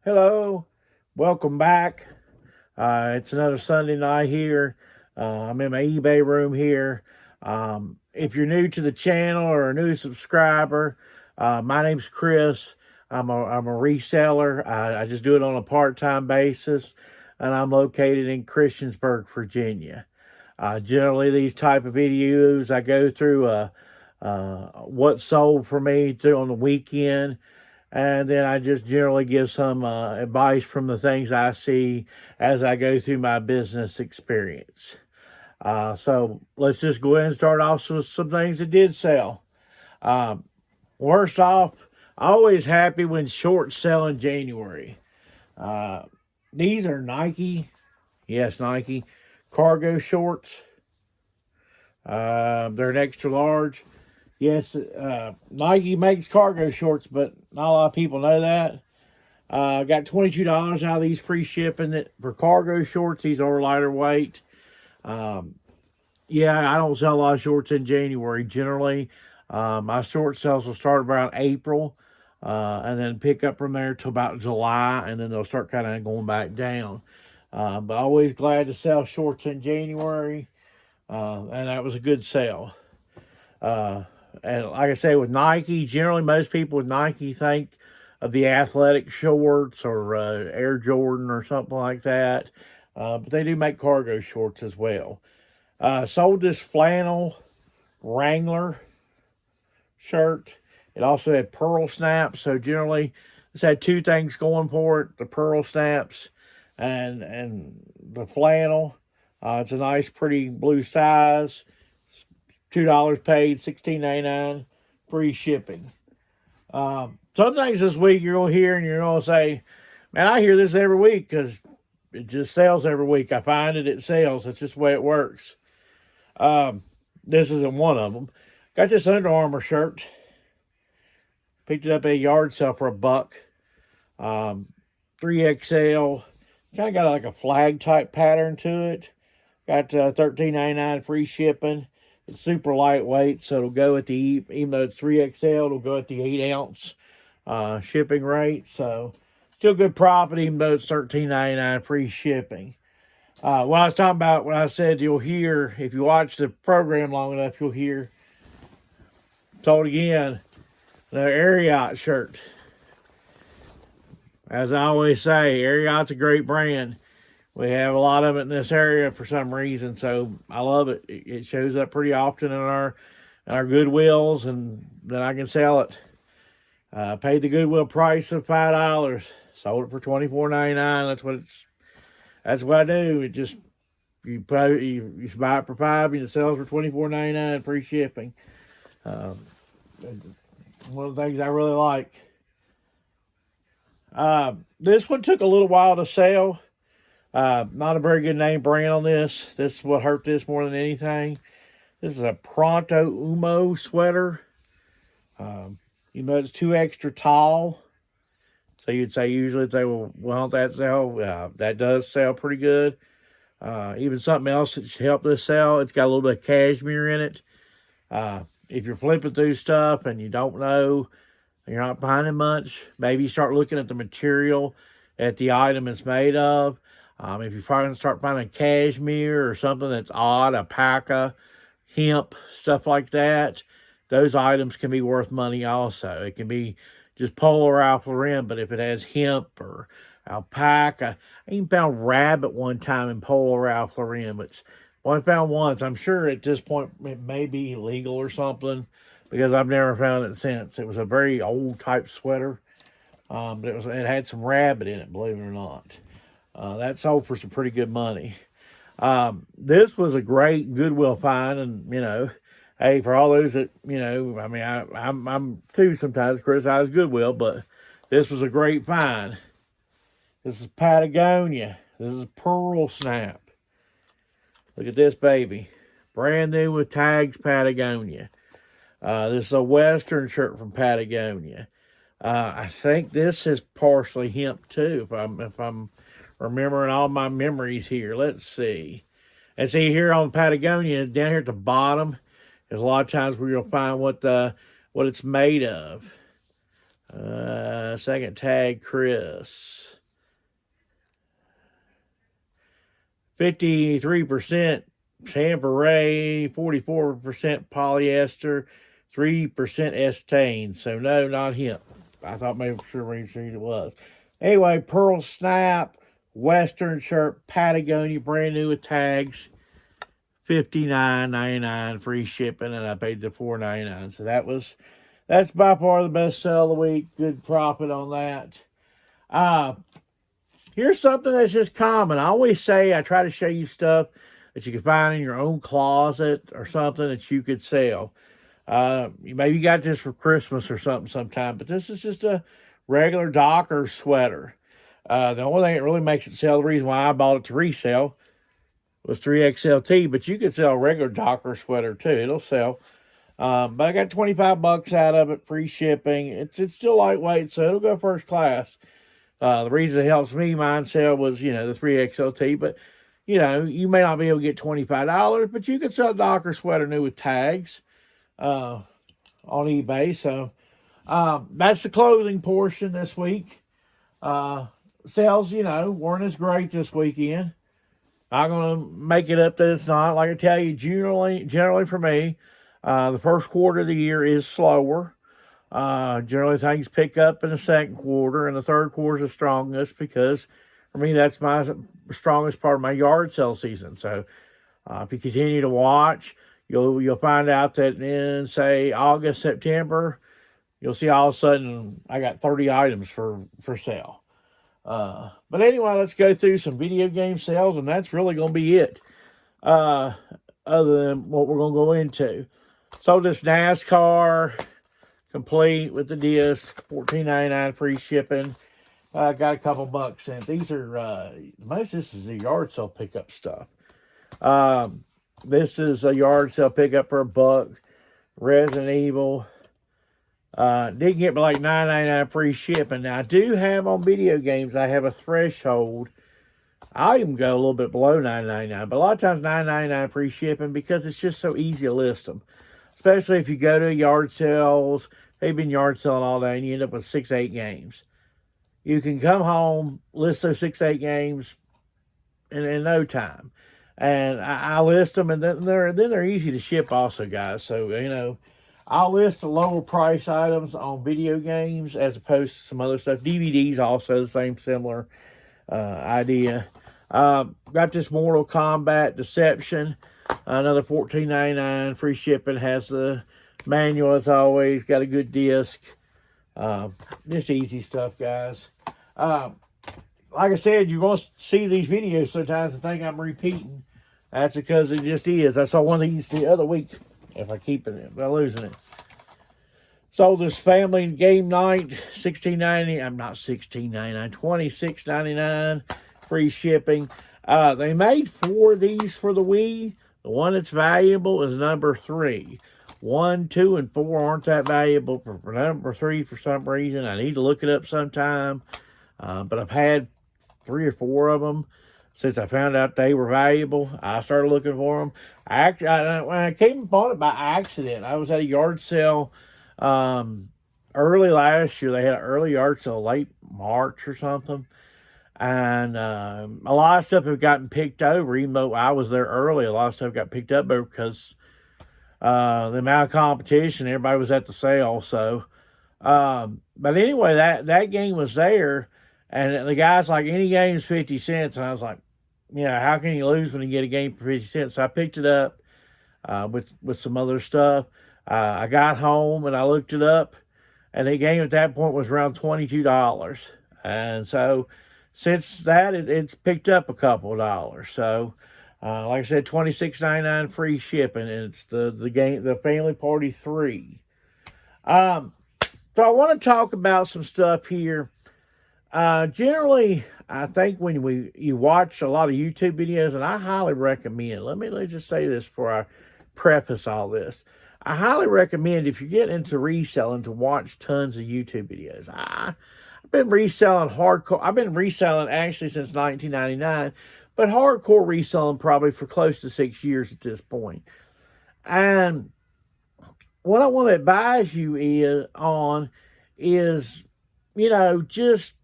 Hello, welcome back. It's another Sunday night here. I'm in my eBay room here. If you're new to the channel or a new subscriber, my name's Chris. I'm a reseller. I just do it on a part-time basis, and I'm located in Christiansburg, Virginia. Generally, these type of videos, I go through what sold for me through on the weekend, and then I just generally give some advice from the things I see as I go through my business experience. So let's just go ahead and start off with some things that did sell. Um, Worst off, always happy when shorts sell in January. Uh, these are Nike, yes, Nike cargo shorts. They're an extra large. Yes, Nike makes cargo shorts, but not a lot of people know that. Got $22 out of these free shipping for cargo shorts. These are lighter weight. Um, yeah, I don't sell a lot of shorts in January generally. My short sales will start around April, and then pick up from there till about July, and then they'll start kind of going back down. But always glad to sell shorts in January, and that was a good sale. Uh, and like I say, with Nike, generally most people with Nike think of the athletic shorts or Air Jordan or something like that. But they do make cargo shorts as well. Sold this flannel Wrangler shirt. It also had pearl snaps. So generally, this had two things going for it: the pearl snaps and the flannel. It's a nice, pretty blue size. $2 paid, $16.99, free shipping. Some things this week you're going to hear and you're going to say, man, I hear this every week because it just sells every week. I find it sells. It's just the way it works. This isn't one of them. Got this Under Armour shirt. Picked it up at a yard sale for $1. 3XL. Kind of got like a flag type pattern to it. Got $13.99 free shipping. It's super lightweight, so it'll go at the, even though it's 3XL, it'll go at the 8-ounce shipping rate. So still good profit, even though it's $13.99 free shipping. What I was talking about when I said you'll hear, if you watch the program long enough, you'll hear, told again, the Ariat shirt. As I always say, Ariat's a great brand. We have a lot of it in this area for some reason, so I love it. It shows up pretty often in our Goodwills, and then I can sell it. Paid the Goodwill price of $5. Sold it for $24.99. That's what I do. It just you buy it for $5 and it sells for $24.99 free shipping. One of the things I really like. This one took a little while to sell. Not a very good name brand on this. This is what hurt this more than anything. This is a Pronto Umo sweater. It's too extra tall. So you'd say, usually say, well, won't that sell? That does sell pretty good. Even something else that should help this sell, it's got a little bit of cashmere in it. If you're flipping through stuff and you don't know, you're not finding much, maybe you start looking at the material that the item is made of. If you start finding cashmere or something that's odd, alpaca, hemp, stuff like that, those items can be worth money also. It can be just Polo Ralph Lauren, but if it has hemp or alpaca, I even found rabbit one time in Polo Ralph Lauren, but only found once. I'm sure at this point it may be illegal or something because I've never found it since. It was a very old type sweater, but it had some rabbit in it, believe it or not. That sold for some pretty good money. This was a great Goodwill find, and hey, for all those that I mean, I'm too sometimes criticize Goodwill, but this was a great find. This is Patagonia. This is Pearl Snap. Look at this baby, brand new with tags, Patagonia. This is a Western shirt from Patagonia. I think this is partially hemp too, if I'm remembering all my memories here. Let's see. And see here on Patagonia, down here at the bottom, there's a lot of times where you'll find what it's made of. Second tag, Chris. 53% chamberay, 44% polyester, 3% estane. So no, not him. I thought maybe for sure it was. Anyway, Pearl Snap, Western shirt, Patagonia, brand new with tags. $59.99 free shipping, and I paid the $4.99. So that's by far the best sell of the week. Good profit on that. Here's something that's just common. I always say I try to show you stuff that you can find in your own closet or something that you could sell. Maybe you got this for Christmas or something sometime, but this is just a regular Docker sweater. The only thing that really makes it sell, the reason why I bought it to resell, was 3XLT, but you could sell a regular Docker sweater too. It'll sell. But I got 25 bucks out of it, free shipping. It's still lightweight, so it'll go first class. The reason it helps me mine sell was, the 3XLT, but, you may not be able to get $25, but you can sell a Docker sweater new with tags on eBay. So that's the clothing portion this week. Sales, weren't as great this weekend. I'm going to make it up that it's not. Like I tell you, generally for me, the first quarter of the year is slower. Generally things pick up in the second quarter, and the third quarter is the strongest because, for me, that's my strongest part of my yard sale season. So if you continue to watch, you'll find out that in, say, August, September, you'll see all of a sudden I got 30 items for sale. But anyway, let's go through some video game sales, and that's really going to be it. Other than what we're going to go into. Sold this NASCAR complete with the disc, $14.99 free shipping. Got a couple bucks in. These are, most of this is a yard sale pickup stuff. This is a yard sale pickup for $1. Resident Evil. Did get like $9.99 free shipping. Now, I do have on video games, I have a threshold. I'll even go a little bit below $9.99, but a lot of times $9.99 free shipping because it's just so easy to list them. Especially if you go to yard sales, they've been yard selling all day, and you end up with 6-8 games. You can come home, list those 6-8 games in no time. And I list them, and then they're easy to ship also, guys. So, I'll list the lower price items on video games as opposed to some other stuff. DVDs also the same similar idea. Got this Mortal Kombat Deception. Another $14.99 free shipping. Has the manual as always. Got a good disc. Just easy stuff, guys. Like I said, you're going to see these videos sometimes and think I'm repeating. That's because it just is. I saw one of these the other week. If I keep it, by losing it. Sold this family game night, $16.90. I'm not $16.99, $26.99 free shipping. They made 4 of these for the Wii. The one that's valuable is number 3. 1, 2, and 4 aren't that valuable. For number 3, for some reason, I need to look it up sometime. But I've had 3 or 4 of them since I found out they were valuable. I started looking for them. When I came upon it by accident, I was at a yard sale early last year. They had an early yard sale, late March or something. And a lot of stuff had gotten picked over, even though I was there early. A lot of stuff got picked up because the amount of competition, everybody was at the sale. So, but anyway, that game was there. And the guy's like, any game's 50 cents. And I was like, how can you lose when you get a game for 50 cents? So I picked it up with some other stuff. I got home and I looked it up. And the game at that point was around $22. And so since that, it's picked up a couple of dollars. So, like I said, $26.99 free shipping. And it's the game, the Family Party 3. So I want to talk about some stuff here. Generally, I think when you watch a lot of YouTube videos, and I highly recommend, let me just say this before I preface all this. I highly recommend, if you're getting into reselling, to watch tons of YouTube videos. I've been reselling hardcore. I've been reselling actually since 1999, but hardcore reselling probably for close to 6 years at this point. And what I want to advise you is, just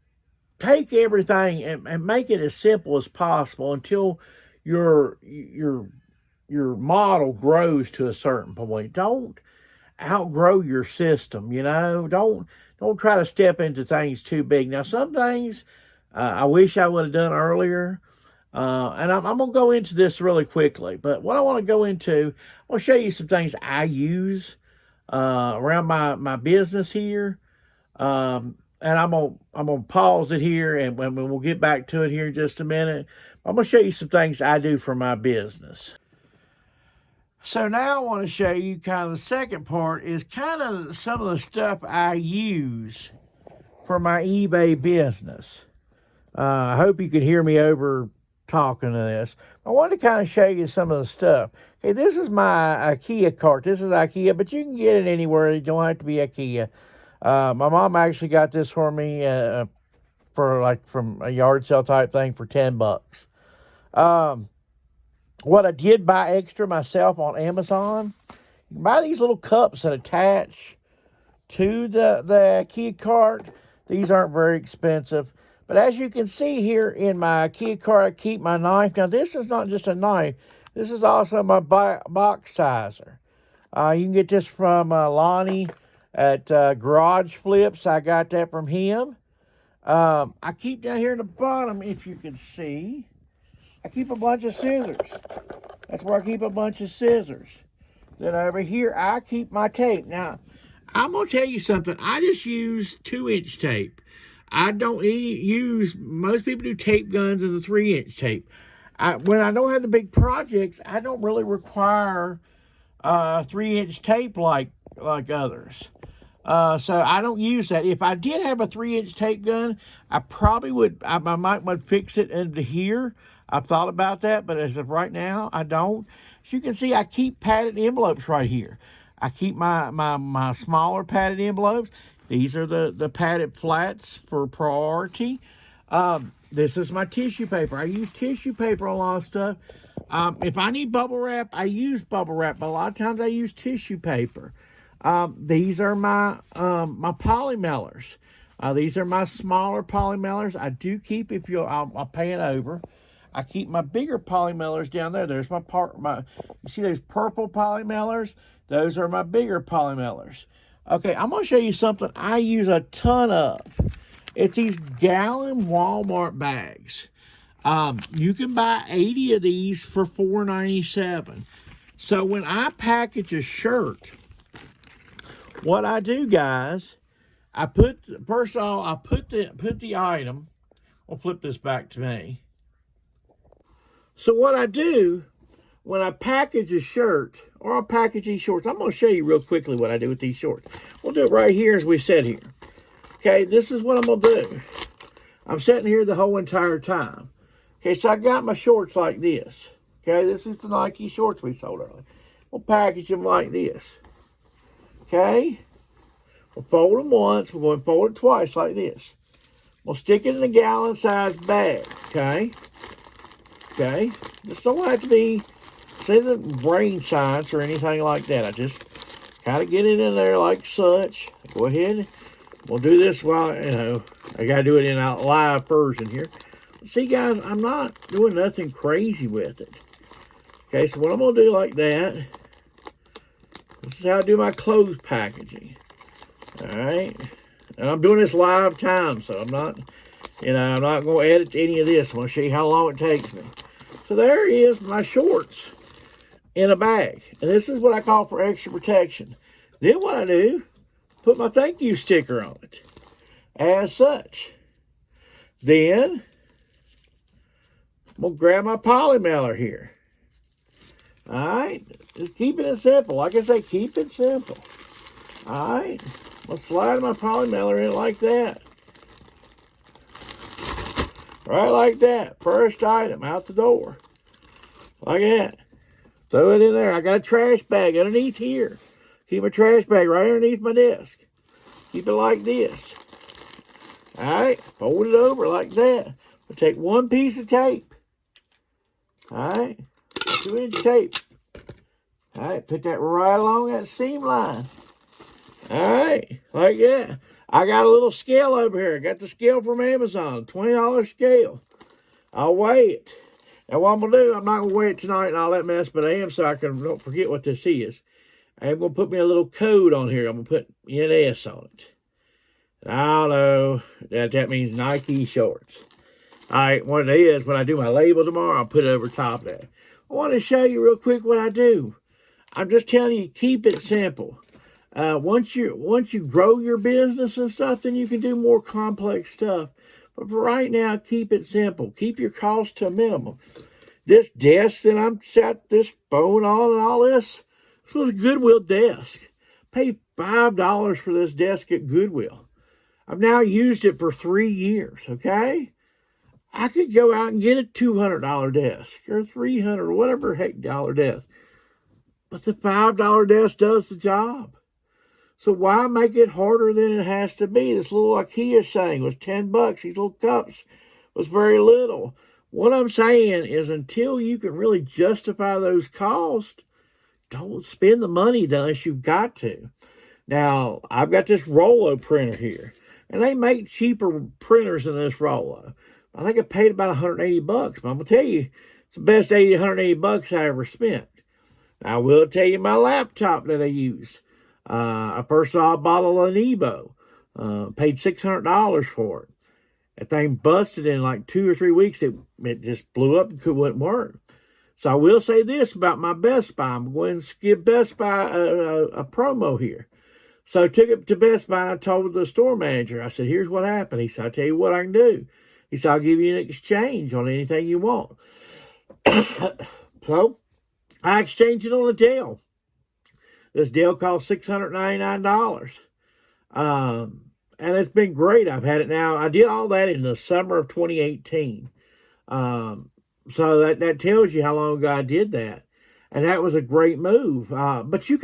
take everything and make it as simple as possible until your model grows to a certain point. Don't outgrow your system. Don't try to step into things too big. Now, some things I wish I would have done earlier. And I'm going to go into this really quickly. But what I want to go into, I'm going to show you some things I use around my business here. And I'm gonna pause it here, and we'll get back to it here in just a minute. I'm gonna show you some things I do for my business. So now I want to show you kind of the second part is kind of some of the stuff I use for my eBay business. I hope you can hear me over talking to this. I wanted to kind of show you some of the stuff. Okay, this is my IKEA cart. This is IKEA, but you can get it anywhere. You don't have to be IKEA. My mom actually got this for me from a yard sale type thing for $10. What I did buy extra myself on Amazon, you can buy these little cups that attach to the IKEA cart. These aren't very expensive. But as you can see here in my IKEA cart, I keep my knife. Now, this is not just a knife. This is also my box sizer. You can get this from Lonnie at Garage Flips. I got that from him. I keep down here in the bottom, if you can see, I keep a bunch of scissors. That's where I keep a bunch of scissors. Then over here, I keep my tape. Now, I'm going to tell you something. I just use 2-inch tape. I don't use, most people do tape guns and the 3-inch tape. When I don't have the big projects, I don't really require 3-inch tape like others. So I don't use that. If I did have a 3-inch tape gun, I probably would, I might fix it into here. I've thought about that, but as of right now, I don't. As you can see, I keep padded envelopes right here. I keep my smaller padded envelopes. These are the padded flats for priority. This is my tissue paper. I use tissue paper on a lot of stuff. If I need bubble wrap, I use bubble wrap, but a lot of times I use tissue paper. These are my poly mailers. These are my smaller poly mailers. I do keep, I'll pay it over. I keep my bigger poly mailers down there. There's you see those purple poly mailers? Those are my bigger poly mailers. Okay, I'm going to show you something I use a ton of. It's these gallon Walmart bags. You can buy 80 of these for $4.97. So when I package a shirt, what I do, guys, first of all, I put the item. I'll flip this back to me. So what I do when I package a shirt, or I'll package these shorts, I'm going to show you real quickly what I do with these shorts. We'll do it right here as we sit here. Okay, this is what I'm going to do. I'm sitting here the whole entire time. Okay, so I got my shorts like this. Okay, this is the Nike shorts we sold earlier. We'll package them like this. Okay, we'll fold them once. We're going to fold it twice like this. We'll stick it in a gallon-sized bag. Okay. Okay. This don't have to be, this isn't brain science or anything like that. I just kind of get it in there like such. Go ahead. We'll do this while, I got to do it in a live version here. See, guys, I'm not doing nothing crazy with it. Okay, so what I'm going to do like that, this is how I do my clothes packaging. All right. And I'm doing this live time, so I'm not, I'm not going to edit any of this. I'm going to show you how long it takes me. So there is my shorts in a bag. And this is what I call for extra protection. Then what I do, put my thank you sticker on it. As such. Then, I'm going to grab my poly mailer here. Alright, just keep it simple. Like I say, keep it simple. Alright, I'll slide my poly mailer in like that. Right like that. First item out the door. Like that. Throw it in there. I got a trash bag underneath here. Keep my trash bag right underneath my desk. Keep it like this. Alright, fold it over like that. I'll take one piece of tape. Alright, 2-inch tape. Alright, put that right along that seam line. Alright, like that. I got a little scale over here. I got the scale from Amazon, $20 scale. I'll weigh it. Now, what I'm going to do, I'm not going to weigh it tonight and all that mess, but I am so I don't forget what this is. I am going to put me a little code on here. I'm going to put NS on it. And I don't know that means Nike shorts. All right, what it is, when I do my label tomorrow, I'll put it over top there. I want to show you real quick what I do. I'm just telling you, keep it simple. Once you grow your business and stuff, then you can do more complex stuff. But for right now, keep it simple. Keep your costs to a minimum. This desk that I'm sat this phone on and all this was a Goodwill desk. Paid $5 for this desk at Goodwill. I've now used it for 3 years, okay? I could go out and get a $200 desk or $300 or whatever heck dollar desk. But the $5 desk does the job. So why make it harder than it has to be? This little IKEA thing was $10. These little cups was very little. What I'm saying is until you can really justify those costs, don't spend the money unless you've got to. Now, I've got this Rollo printer here, and they make cheaper printers than this Rollo. I think I paid about 180 bucks, but I'm going to tell you, it's the best 180 bucks I ever spent. Now, I will tell you my laptop that I use. I first saw a bottle of Nebo, paid $600 for it. That thing busted in like 2 or 3 weeks. It just blew up and wouldn't work. So I will say this about my Best Buy. I'm going to give Best Buy a promo here. So I took it to Best Buy and I told the store manager, I said, here's what happened. He said, I'll tell you what I can do. He said, I'll give you an exchange on anything you want. So I exchanged it on a Dell. This Dell cost $699. And it's been great. I've had it now. I did all that in the summer of 2018. So that tells you how long ago I did that. And that was a great move. But I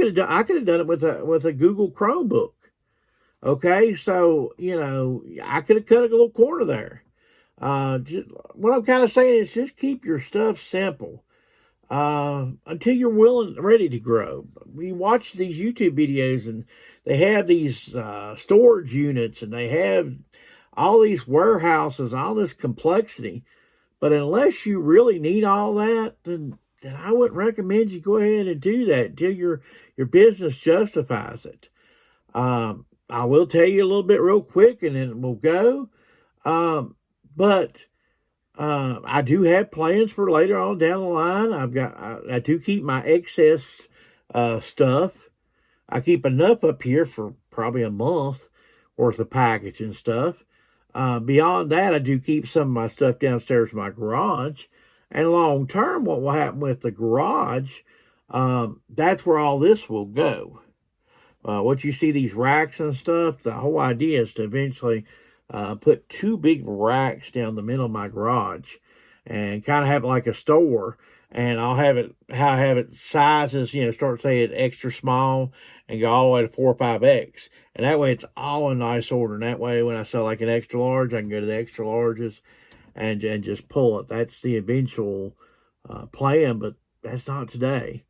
could have done it with a Google Chromebook. Okay, so, I could have cut a little corner there. What I'm kind of saying is just keep your stuff simple until you're willing, ready to grow. We watch these YouTube videos and they have these storage units and they have all these warehouses, all this complexity. But unless you really need all that, then I wouldn't recommend you go ahead and do that until your business justifies it. I will tell you a little bit real quick and then we'll go. But I do have plans for later on down the line. I do keep my excess stuff. I keep enough up here for probably a month worth of package and stuff. Beyond that, I do keep some of my stuff downstairs in my garage. And long term, what will happen with the garage, that's where all this will go. What you see, these racks and stuff, the whole idea is to eventually put 2 big racks down the middle of my garage and kind of have it like a store. And I'll have it sizes, start saying extra small and go all the way to 4 or 5X. And that way it's all in nice order. And that way when I sell like an extra large, I can go to the extra larges and just pull it. That's the eventual plan, but that's not today.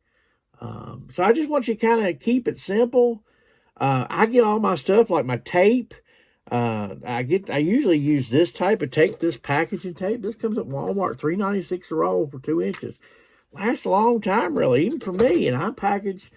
So I just want you to kind of keep it simple. I get all my stuff, like my tape. I usually use this type of tape, this packaging tape. This comes at Walmart, $3.96 a roll for 2 inches. Lasts a long time, really, even for me. And I package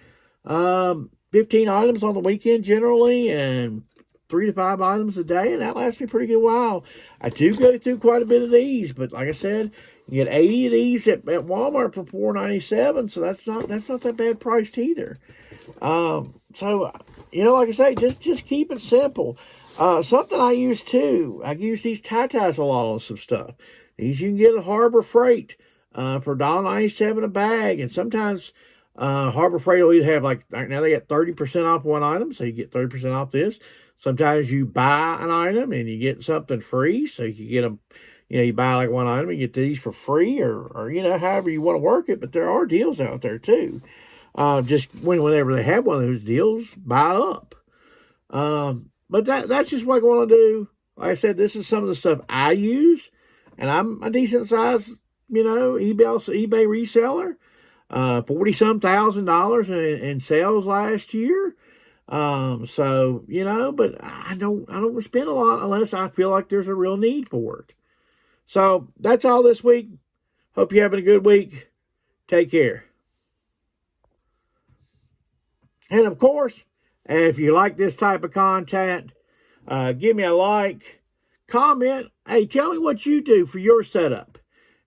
15 items on the weekend generally, and 3 to 5 items a day, and that lasts me a pretty good while. I do go through quite a bit of these, but like I said, you get 80 of these at Walmart for $4.97, so that's not that bad priced either. So like I say, just keep it simple. Something I use too, I use these tie-ties a lot on some stuff. These you can get at Harbor Freight for $1.97 a bag, and sometimes Harbor Freight will either have right now they get 30% off one item, so you get 30% off this. Sometimes you buy an item and you get something free, so you get them. You buy like one item and you get these for free, or however you want to work it. But there are deals out there too. Just whenever they have one of those deals, buy up. But that's just what I want to do. Like I said, this is some of the stuff I use, and I'm a decent size, eBay reseller. $40-some thousand in sales last year. So, you know, but I don't spend a lot unless I feel like there's a real need for it. So that's all this week. Hope you're having a good week. Take care. And of course, if you like this type of content, give me a like, comment. Hey, tell me what you do for your setup.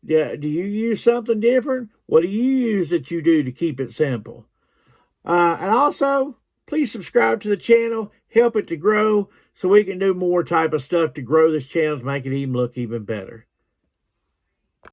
Do you use something different? What do you use that you do to keep it simple? And also, please subscribe to the channel. Help it to grow so we can do more type of stuff to grow this channel to make it even look even better.